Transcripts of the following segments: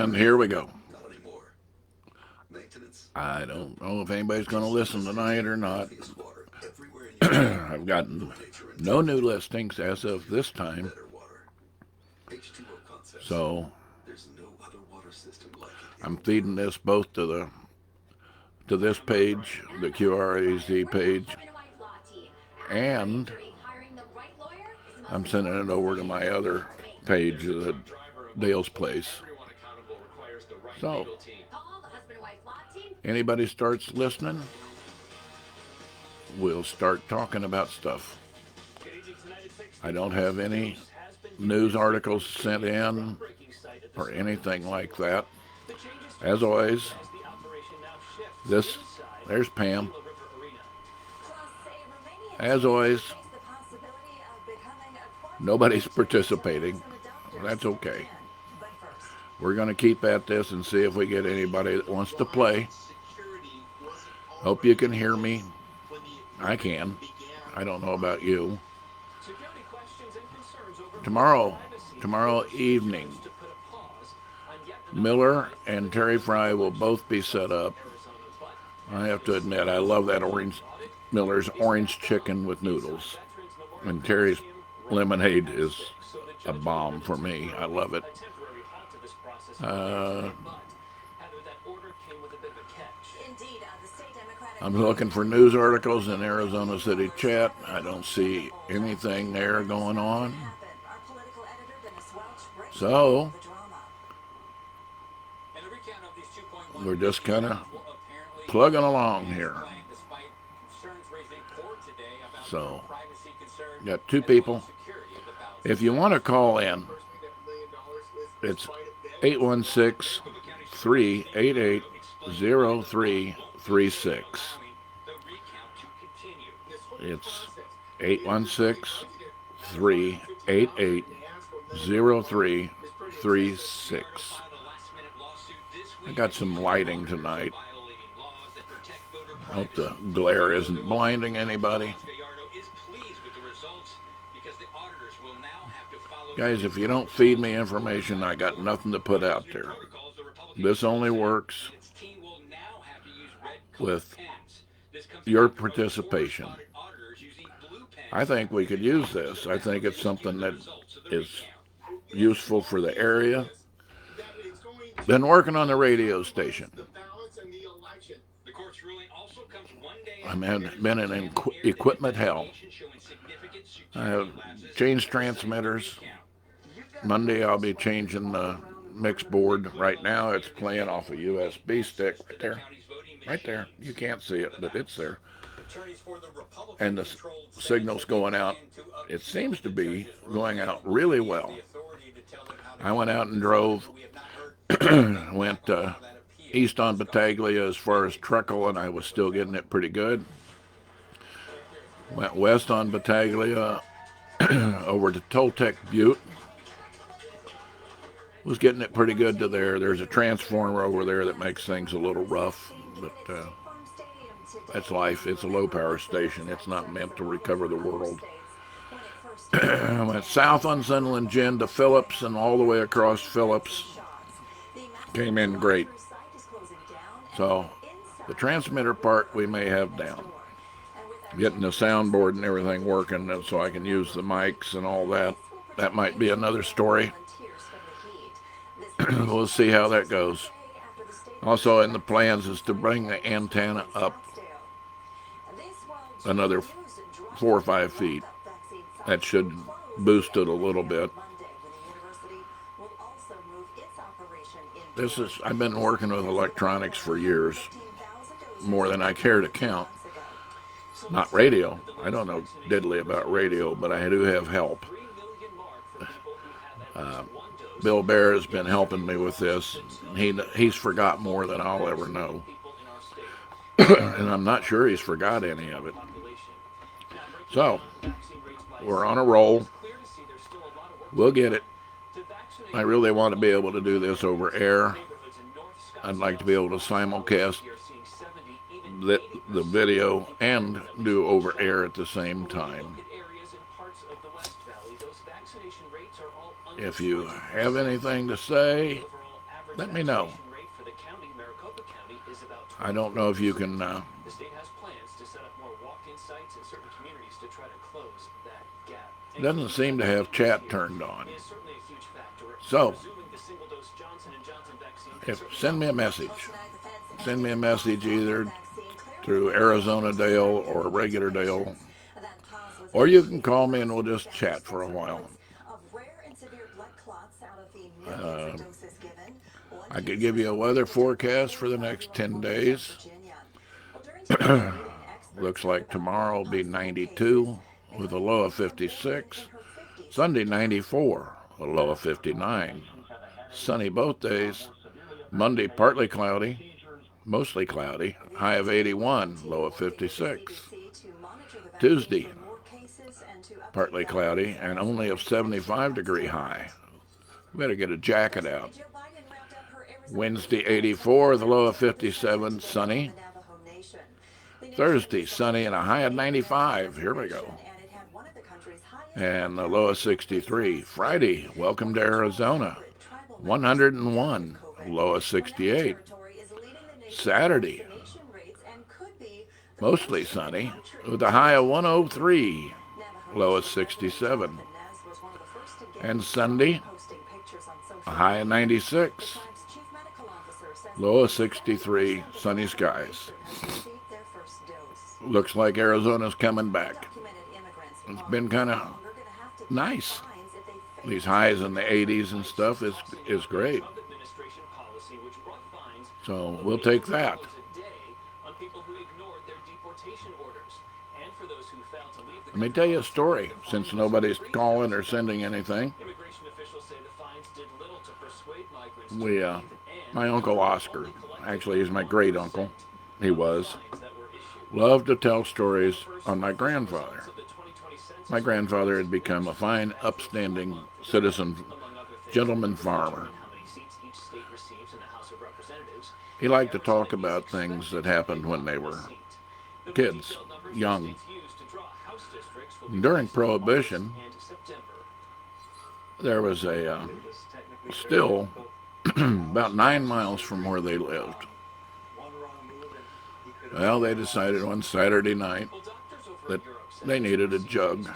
And here we go. I don't know if anybody's going to listen tonight or not. I've gotten no new listings as of this time. So I'm feeding this both to this page, the Qraz page, and I'm sending it over to my other page, the Dale's Place. So, anybody starts listening, we'll start talking about stuff. I don't have any news articles sent in or anything like that. As always, there's Pam. As always, nobody's participating. That's okay. We're going to keep at this and see if we get anybody that wants to play. Hope you can hear me. I can. I don't know about you. Tomorrow evening, Miller and Terry Fry will both be set up. I have to admit, I love that Miller's orange chicken with noodles. And Terry's lemonade is a bomb for me. I love it. I'm looking for news articles in Arizona City chat. I don't see anything there going on. So, we're just kind of plugging along here. So, got two people. If you want to call in, it's 816-388-0336. It's 816-388-0336. I got some lighting tonight. I hope the glare isn't blinding anybody. Guys, if you don't feed me information, I got nothing to put out there. This only works with your participation. I think we could use this. I think it's something that is useful for the area. Been working on the radio station. I've been in equipment hell. I have changed transmitters. Monday I'll be changing the mix board. Right now it's playing off a USB stick right there. Right there. You can't see it, but it's there. And the signal's going out. It seems to be going out really well. I went out and drove. Went east on Battaglia as far as Treckle, and I was still getting it pretty good. Went west on Battaglia over to Toltec Butte. Was getting it pretty good to there. There's a transformer over there that makes things a little rough, but that's life. It's a low power station. It's not meant to recover the world. I went south on Sunland Gin to Phillips and all the way across Phillips. Came in great. So the transmitter part we may have down. Getting the soundboard and everything working so I can use the mics and all that. That might be another story. We'll see how that goes. Also in the plans is to bring the antenna up another 4 or 5 feet. That should boost it a little bit. I've been working with electronics for years, more than I care to count. Not radio. I don't know diddly about radio, but I do have help. Bill Bear has been helping me with this. He's forgot more than I'll ever know. And I'm not sure he's forgot any of it. So, we're on a roll. We'll get it. I really want to be able to do this over air. I'd like to be able to simulcast the video and do over air at the same time. If you have anything to say, let me know. I don't know if you can. Doesn't seem to have chat turned on. So, send me a message. Send me a message either through Arizona Dale or regular Dale, or you can call me and we'll just chat for a while. I could give you a weather forecast for the next 10 days. Looks like tomorrow will be 92 with a low of 56. Sunday 94, a low of 59. Sunny both days. Monday partly cloudy, mostly cloudy, high of 81, low of 56. Tuesday partly cloudy and only of 75-degree high. Better get a jacket out. Wednesday 84, the low of 57, sunny. Thursday sunny and a high of 95. Here we go. And the low of 63. Friday, welcome to Arizona, 101, low of 68. Saturday, mostly sunny with a high of 103, low of 67. And Sunday, a high of 96, low of 63, sunny skies. Looks like Arizona's coming back. It's been kind of nice. These highs in the 80s and stuff is great. So we'll take that. Let me tell you a story, since nobody's calling or sending anything. My Uncle Oscar, actually he's my great uncle, he was, loved to tell stories on my grandfather. My grandfather had become a fine, upstanding citizen, gentleman farmer. He liked to talk about things that happened when they were kids, young. During Prohibition, there was a still about 9 miles from where they lived. Well, they decided one Saturday night that they needed a jug.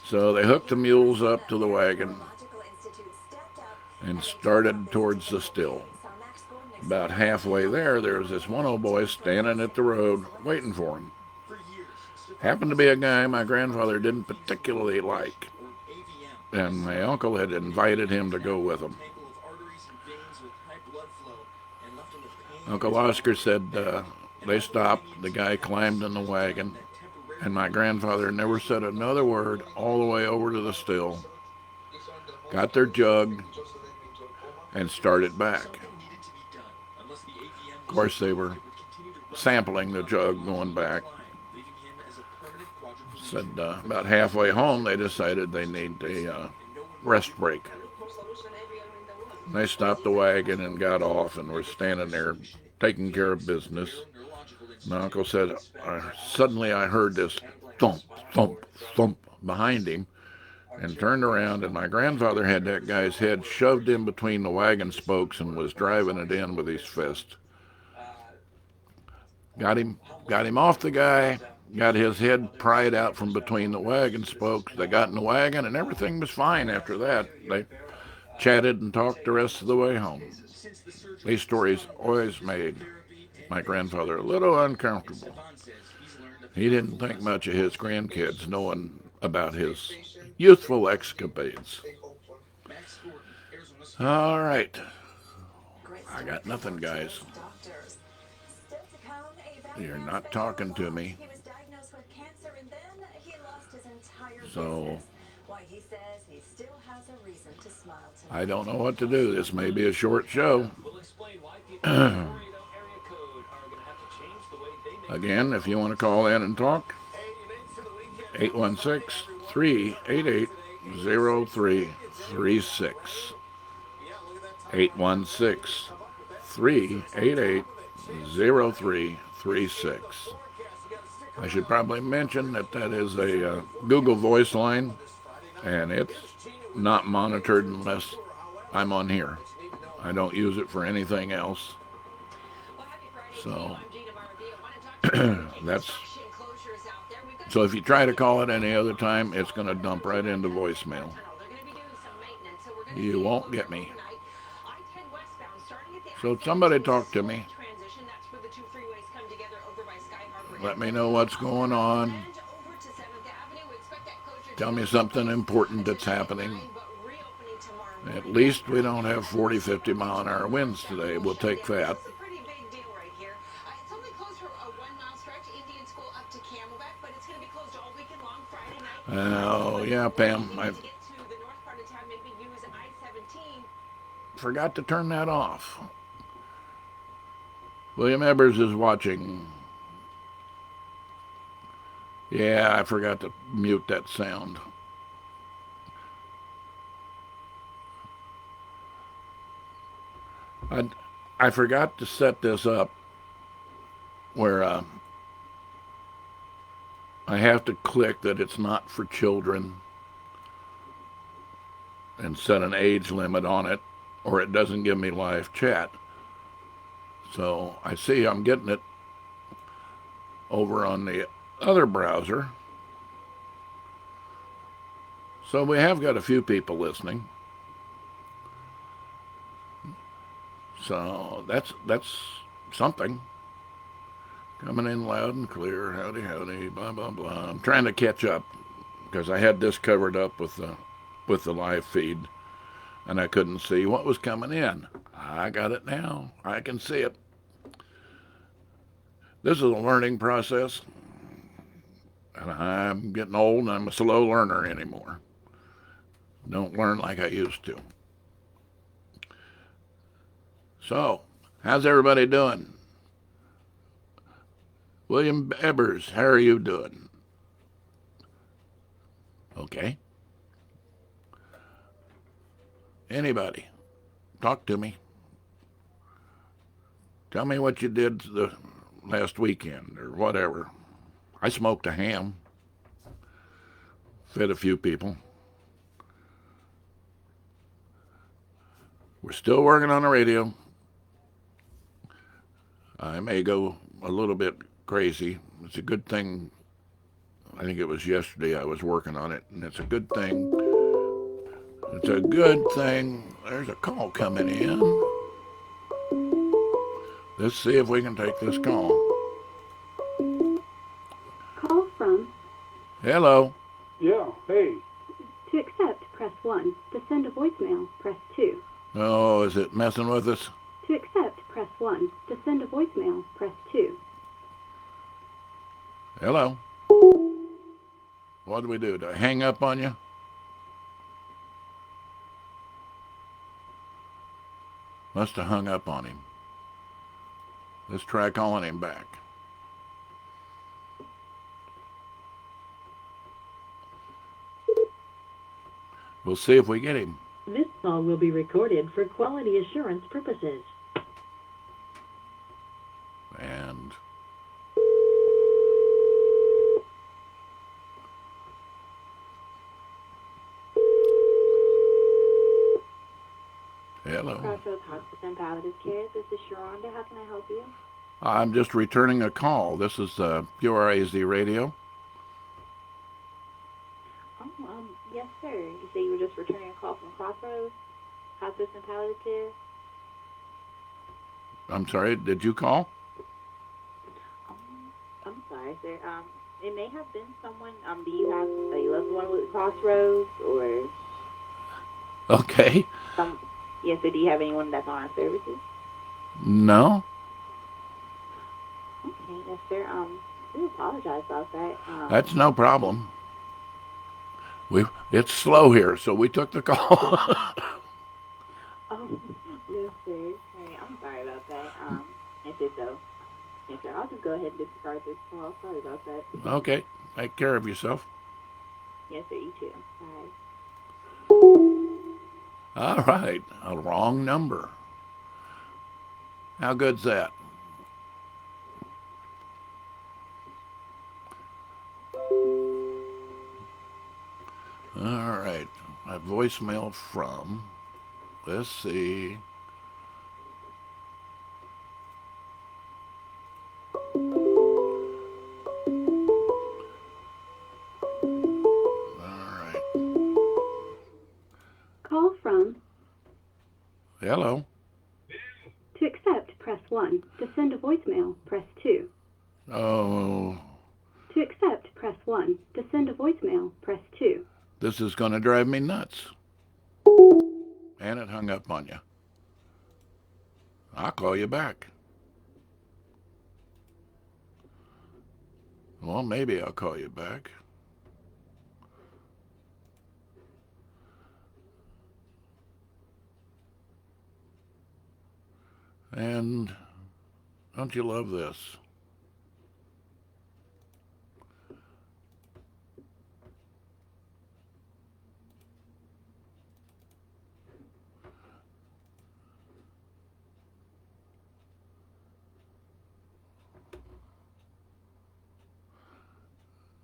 So they hooked the mules up to the wagon and started towards the still. About halfway there was this one old boy standing at the road waiting for him. Happened to be a guy my grandfather didn't particularly like, and my uncle had invited him to go with him. Uncle Oscar said they stopped, the guy climbed in the wagon, and my grandfather never said another word all the way over to the still, got their jug, and started back. Of course, they were sampling the jug going back. Said about halfway home, they decided they need a rest break. They stopped the wagon and got off and were standing there taking care of business. My uncle said, suddenly I heard this thump, thump, thump behind him and turned around, and my grandfather had that guy's head shoved in between the wagon spokes and was driving it in with his fist. Got him off the guy, got his head pried out from between the wagon spokes. They got in the wagon and everything was fine after that. They chatted and talked the rest of the way home. These stories always made my grandfather a little uncomfortable. He didn't think much of his grandkids knowing about his youthful escapades. All right. I got nothing, guys. You're not talking to me. So I don't know what to do. This may be a short show. Again, if you want to call in and talk, 816-388-0336. 816-388-0336. I should probably mention that is a Google Voice line, and it's not monitored unless I'm on here. I don't use it for anything else. So that's so if you try to call it any other time, it's going to dump right into voicemail. You won't get me. So somebody talk to me. Let me know what's going on. Tell me something important that's happening. At least we don't have 40, 50 mile an hour winds today. We'll take that. Oh, yeah, Pam. I forgot to turn that off. William Ebbers is watching. Yeah, I forgot to mute that sound. I forgot to set this up where I have to click that it's not for children and set an age limit on it, or it doesn't give me live chat. So I see I'm getting it over on the other browser. So we have got a few people listening. So that's something. Coming in loud and clear. Howdy, howdy, blah, blah, blah. I'm trying to catch up because I had this covered up with the live feed, and I couldn't see what was coming in. I got it now. I can see it. This is a learning process, and I'm getting old, and I'm a slow learner anymore. Don't learn like I used to. So, how's everybody doing? William Ebbers, how are you doing? Okay. Anybody, talk to me. Tell me what you did the last weekend or whatever. I smoked a ham, fed a few people. We're still working on the radio. I may go a little bit crazy. It's a good thing. I think it was yesterday I was working on it, and it's a good thing. It's a good thing. There's a call coming in. Let's see if we can take this call. Call from. Hello. Yeah, hey. To accept, press 1. To send a voicemail, press 2. Oh, is it messing with us? To accept, press 1. To send a voicemail, press 2. Hello. What do we do? Do I hang up on you? Must have hung up on him. Let's try calling him back. We'll see if we get him. This call will be recorded for quality assurance purposes. And hello. Crossroads Hospice and Palliative Care. This is Sharonda. How can I help you? I'm just returning a call. This is QRAZ Radio. Oh, yes, sir. You say you were just returning a call from Crossroads Hospice and Palliative Care? I'm sorry, did you call? I'm sorry, sir. It may have been someone. Do you have a loved one with Crossroads or? Okay. Yes, sir. Do you have anyone that's on our services? No. Okay, yes, sir. We apologize about that. That's no problem. It's slow here, so we took the call. Oh, yes, sir. Hey, I'm sorry about that. Yes, sir. So, yes, sir. I'll just go ahead and disregard this call. Sorry about that. Okay. Take care of yourself. Yes, sir. You too. Bye. All right. A wrong number. How good's that? All right. My voicemail from, let's see, Hello. To accept, press 1. To send a voicemail, press 2. Oh, To accept, press 1. To send a voicemail, press 2. this is going to drive me nuts. And it hung up on you. I'll call you back. Well, maybe I'll call you back. And don't you love this?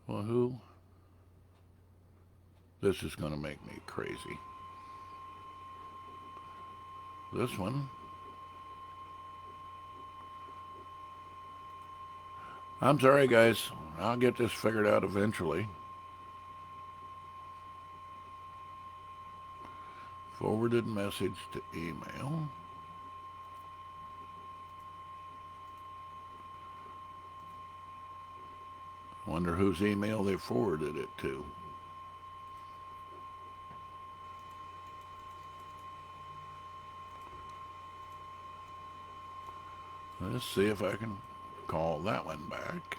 Well, who? This is going to make me crazy. This one. I'm sorry, guys. I'll get this figured out eventually. Forwarded message to email. Wonder whose email they forwarded it to. Let's see if I can call that one back.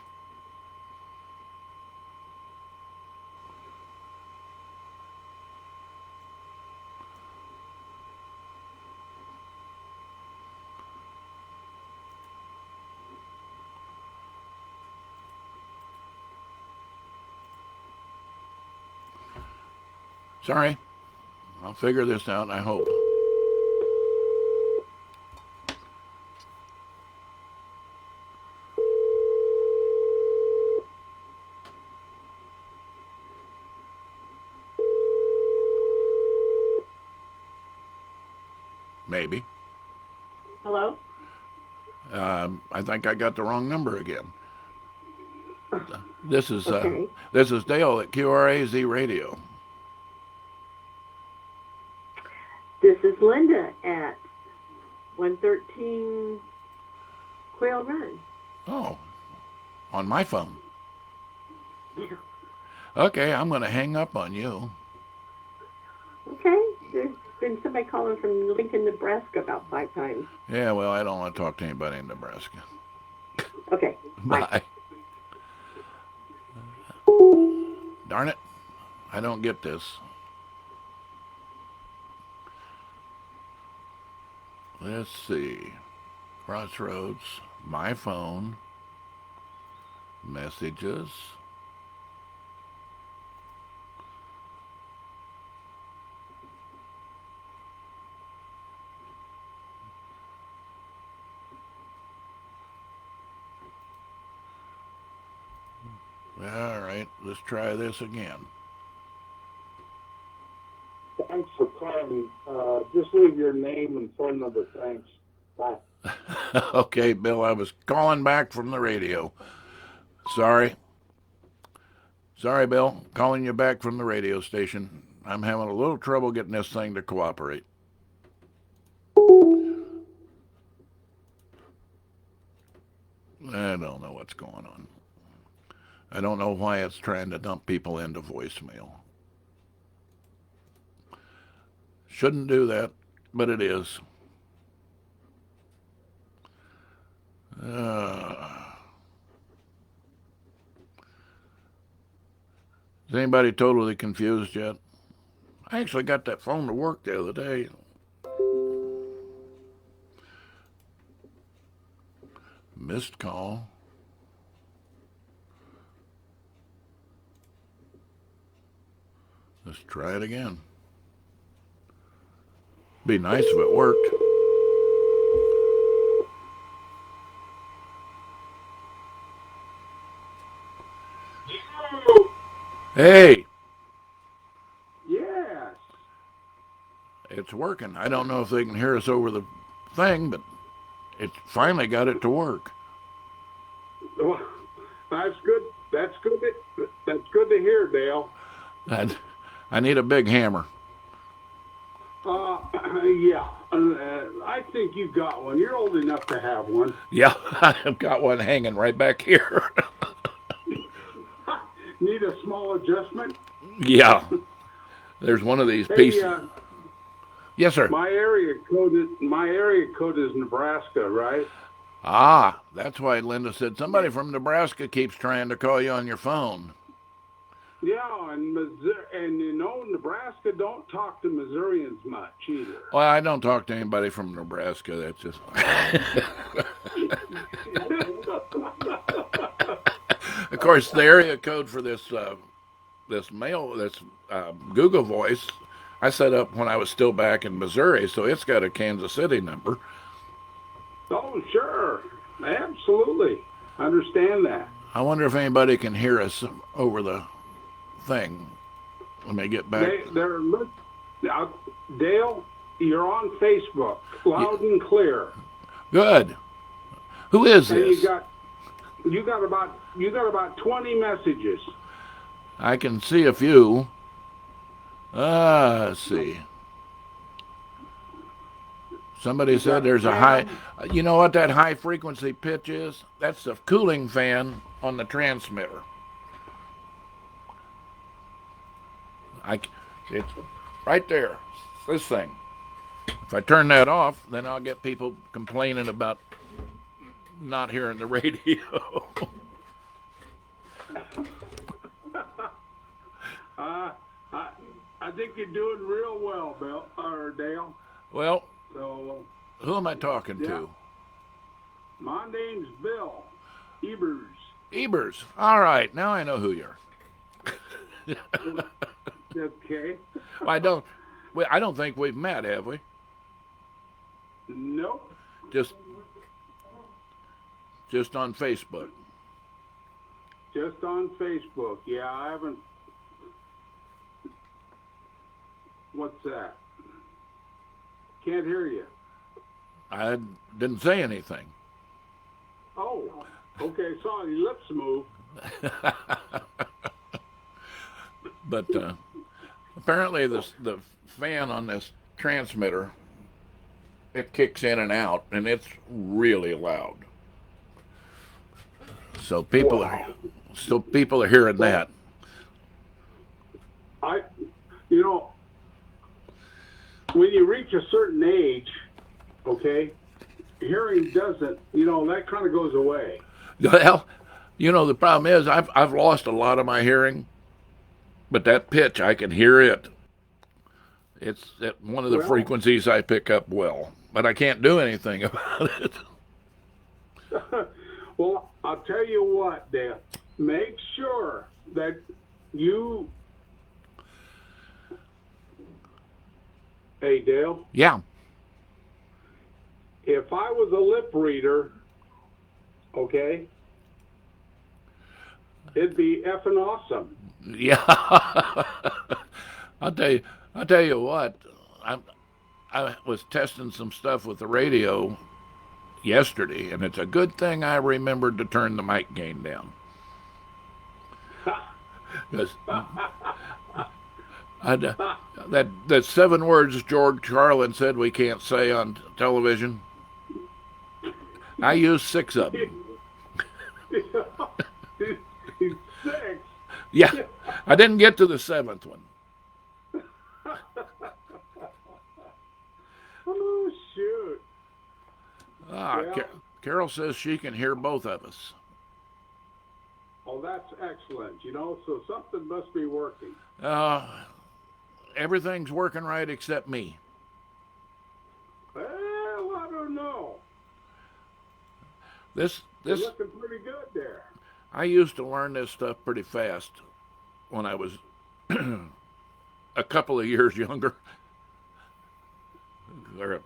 Sorry. I'll figure this out, I hope. Maybe. Hello? I think I got the wrong number again. This is Okay. Dale at QRAZ Radio. This is Linda at 113 Quail Run. Oh, on my phone. Yeah. Okay, I'm going to hang up on you. Okay. There's been somebody calling from Lincoln, Nebraska about 5 times. Yeah, well, I don't want to talk to anybody in Nebraska. Okay. Bye. Darn it. I don't get this. Let's see. Crossroads, my phone, messages. All right, let's try this again. Thanks for calling. Just leave your name and phone number. Thanks. Bye. Okay, Bill, I was calling back from the radio. Sorry. Sorry, Bill. Calling you back from the radio station. I'm having a little trouble getting this thing to cooperate. I don't know what's going on. I don't know why it's trying to dump people into voicemail. Shouldn't do that, but it is. Is anybody totally confused yet? I actually got that phone to work the other day. Missed call. Let's try it again. Be nice if it worked. Hey, Yes. it's working. I don't know if they can hear us over the thing, but it finally got it to work. Well, that's good. That's good. That's good to hear, Dale. I need a big hammer. Yeah. think you got one. You're old enough to have one. Yeah, I've got one hanging right back here. Need a small adjustment? Yeah, there's one of these Hey, pieces. Yes, sir. my area code is Nebraska, right? Ah, that's why Linda said somebody from Nebraska keeps trying to call you on your phone. Yeah, and Nebraska don't talk to Missourians much either. Well, I don't talk to anybody from Nebraska. That's just. Of course, the area code for this Google Voice, I set up when I was still back in Missouri, so it's got a Kansas City number. Oh, sure, absolutely, understand that. I wonder if anybody can hear us over the thing. Let me get back. Dale, you're on Facebook, loud and clear. Good. Who is And this? you got about 20 messages. I can see a few. Let's see. Somebody said there's a high. You know what that high frequency pitch is? That's the cooling fan on the transmitter. It's right there. This thing. If I turn that off, then I'll get people complaining about not hearing the radio. I think you're doing real well, Bill or Dale. Well, So who am I talking to? my name's Bill Ebers. Ebers. All right, now I know who you are. Okay. I don't think we've met, have we? Nope. Just on Facebook. Just on Facebook. Yeah, I haven't. What's that? Can't hear you. I didn't say anything. Oh, okay. Saw your lips move. But apparently the fan on this transmitter, it kicks in and out, and it's really loud. So people are hearing that. When you reach a certain age, okay, hearing doesn't, that kind of goes away. Well, the problem is I've lost a lot of my hearing, but that pitch I can hear it. It's at one of the frequencies I pick up well, but I can't do anything about it. Well, I'll tell you what, Dan. Make sure that you. Hey, Dale. Yeah. If I was a lip reader, okay, it'd be effing awesome. Yeah. I'll tell you what. I was testing some stuff with the radio yesterday, and it's a good thing I remembered to turn the mic gain down. Because that 7 words George Carlin said we can't say on television, I used 6 of them. 6. Yeah, I didn't get to the 7th one. Oh, shoot. Carol says she can hear both of us. Oh, that's excellent. So something must be working. Everything's working right except me. Well, I don't know. This You're looking pretty good there. I used to learn this stuff pretty fast when I was a couple of years younger, or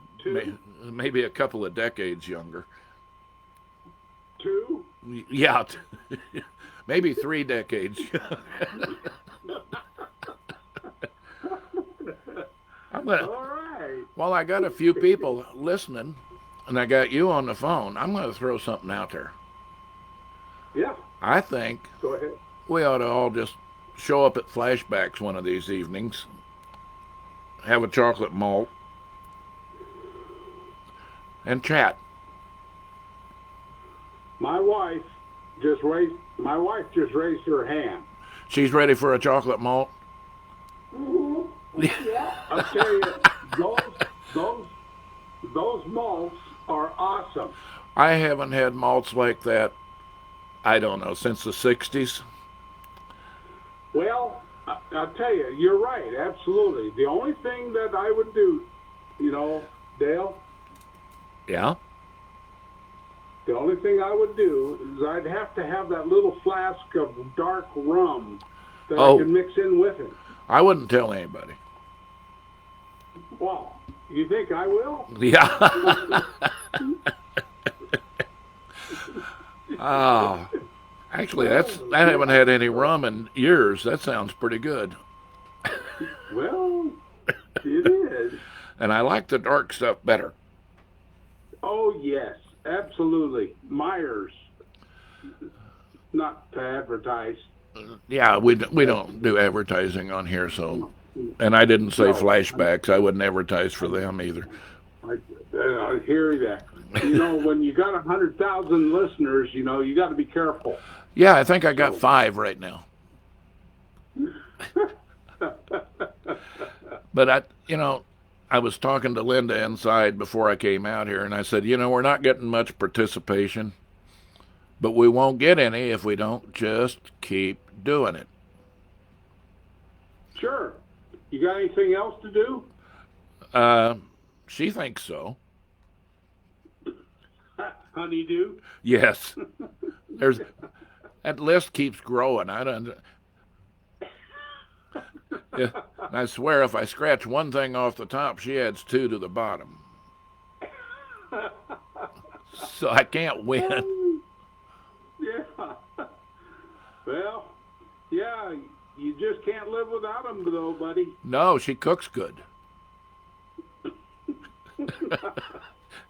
maybe a couple of decades younger. 2? Yeah, maybe 3 decades. All right. Well, I got a few people listening, and I got you on the phone. I'm going to throw something out there. Yeah. I think Go ahead. we ought to all just show up at Flashbacks one of these evenings, have a chocolate malt, and chat. My wife just raised her hand. She's ready for a chocolate malt. I'll tell you, those malts are awesome. I haven't had malts like that, I don't know, since the 60s. Well, I'll tell you, you're right, absolutely. The only thing that I would do, Dale, Yeah? the only thing I would do is I'd have to have that little flask of dark rum that I can mix in with it. I wouldn't tell anybody. Well, you think I will? Yeah. Oh, actually, I haven't had any rum in years. That sounds pretty good. Well, it is. And I like the dark stuff better. Oh, yes, absolutely. Myers, not to advertise. Yeah, we don't do advertising on here, so. And I didn't say flashbacks. I wouldn't advertise for them either. I hear that. When you got 100,000 listeners, you got to be careful. Yeah, I think I got 5 right now. But I was talking to Linda inside before I came out here, and I said, we're not getting much participation, but we won't get any if we don't just keep doing it. Sure. You got anything else to do? She thinks so. Honeydew? Yes. That list keeps growing. Yeah, I swear if I scratch one thing off the top, she adds 2 to the bottom. So I can't win. Yeah. Well, yeah, you just can't live without them, though, buddy. No, she cooks good.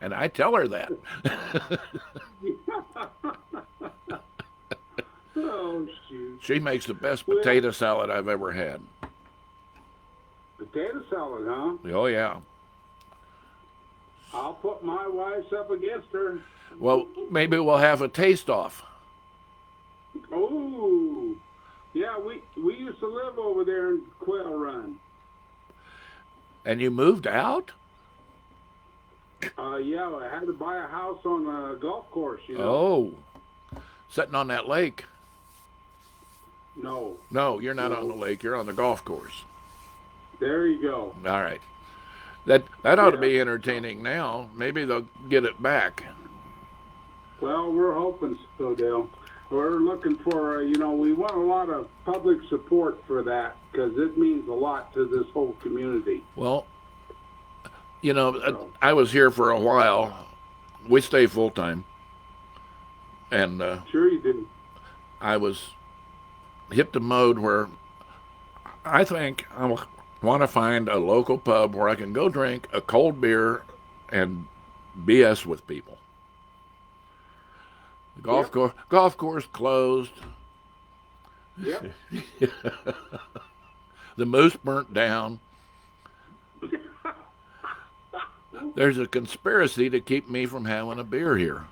And I tell her that. Oh, shoot. She makes the best potato salad I've ever had. Potato salad, huh? Oh, yeah. I'll put my wife's up against her. Well, maybe we'll have a taste-off. Oh, yeah, we used to live over there in Quail Run. And you moved out? Yeah, I had to buy a house on a golf course, Oh, sitting on that lake. No. No, you're not on the lake. You're on the golf course. There you go. All right. That ought to be entertaining now. Maybe they'll get it back. Well, we're hoping so, Dale. We're looking for, we want a lot of public support for that because it means a lot to this whole community. Well, I was here for a while. We stay full-time. And Sure you do. I was hit the mode where I think I want to find a local pub where I can go drink a cold beer and BS with people. The golf course closed. Yep. The moose burnt down. There's a conspiracy to keep me from having a beer here.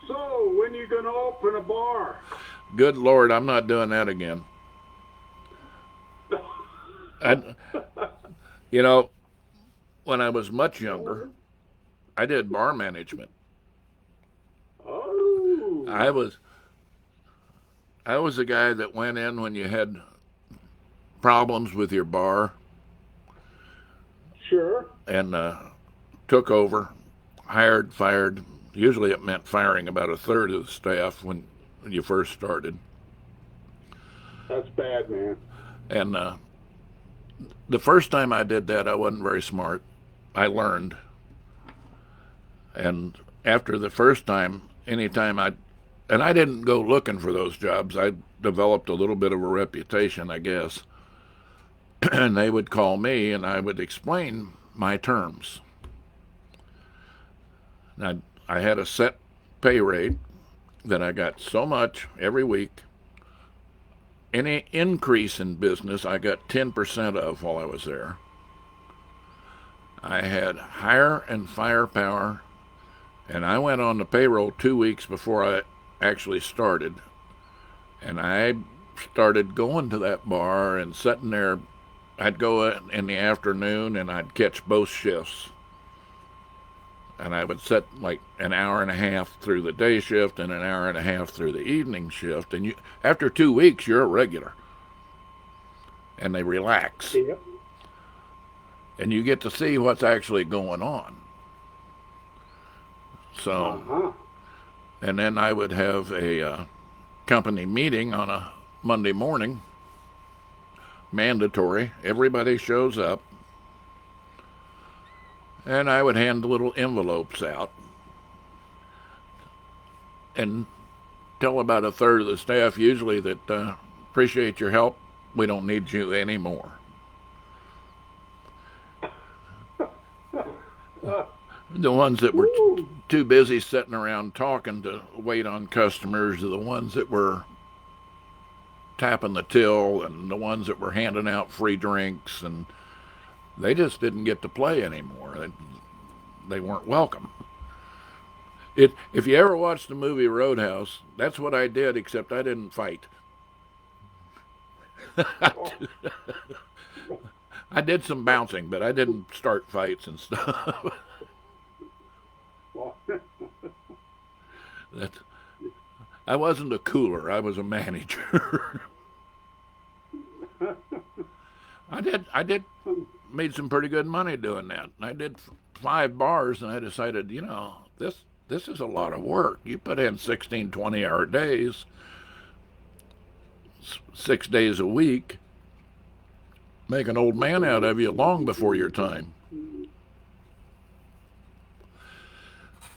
So, when are you going to open a bar? Good Lord, I'm not doing that again. When I was much younger, I did bar management. Oh. I was the guy that went in when you had problems with your bar. Sure. And took over, hired, fired. Usually it meant firing about 1/3 of the staff when you first started. That's bad, man. And the first time I did that, I wasn't very smart. I learned. And after the first time, anytime I didn't go looking for those jobs, I developed a little bit of a reputation, I guess. And they would call me and I would explain my terms. And I had a set pay rate that I got so much every week. Any increase in business I got 10% of while I was there. I had hire and firepower, and I went on the payroll 2 weeks before I actually started. And I started going to that bar and sitting there. I'd go in the afternoon and I'd catch both shifts. And I would sit like an hour and a half through the day shift and an hour and a half through the evening shift. And after 2 weeks, you're a regular. And they relax. Yep. And you get to see what's actually going on. So, and then I would have a company meeting on a Monday morning, mandatory. Everybody shows up. And I would hand little envelopes out and tell about a third of the staff usually that appreciate your help. We don't need you anymore. The ones that were too busy sitting around talking to wait on customers are the ones that were tapping the till and the ones that were handing out free drinks, and they just didn't get to play anymore. They weren't welcome. If you ever watched the movie Roadhouse, that's what I did, except I didn't fight. I did some bouncing, but I didn't start fights and stuff. I wasn't a cooler. I was a manager. I did made some pretty good money doing that. I did 5 bars, and I decided, this is a lot of work. You put in 16, 20-hour days, 6 days a week, make an old man out of you long before your time.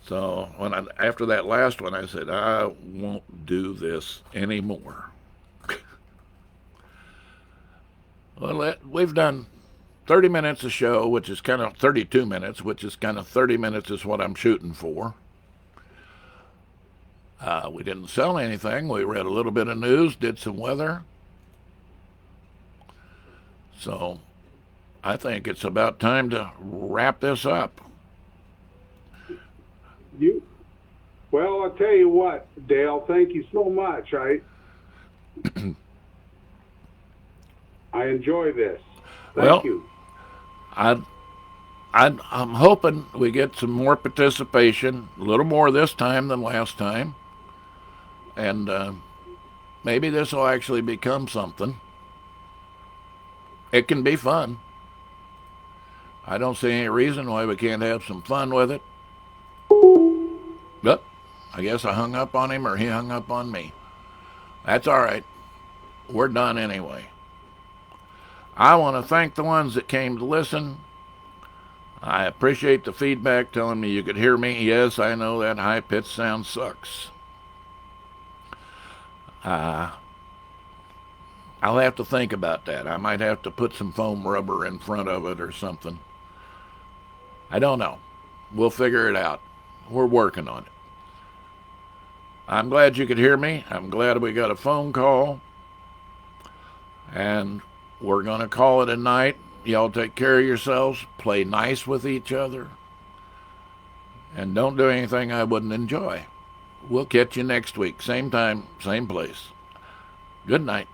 So after that last one, I said, I won't do this anymore. Well, we've done 30 minutes a show, which is kind of 32 minutes, which is kind of 30 minutes is what I'm shooting for. We didn't sell anything. We read a little bit of news, did some weather. So I think it's about time to wrap this up. Well, I'll tell you what, Dale, thank you so much. I enjoy this. Thank you. I'm hoping we get some more participation, a little more this time than last time. And maybe this will actually become something. It can be fun. I don't see any reason why we can't have some fun with it. But I guess I hung up on him or he hung up on me. That's all right. We're done anyway. I want to thank the ones that came to listen. I appreciate the feedback telling me you could hear me. Yes, I know that high-pitched sound sucks. I'll have to think about that. I might have to put some foam rubber in front of it or something. I don't know. We'll figure it out. We're working on it. I'm glad you could hear me. I'm glad we got a phone call. And we're going to call it a night. Y'all take care of yourselves. Play nice with each other. And don't do anything I wouldn't enjoy. We'll catch you next week. Same time, same place. Good night.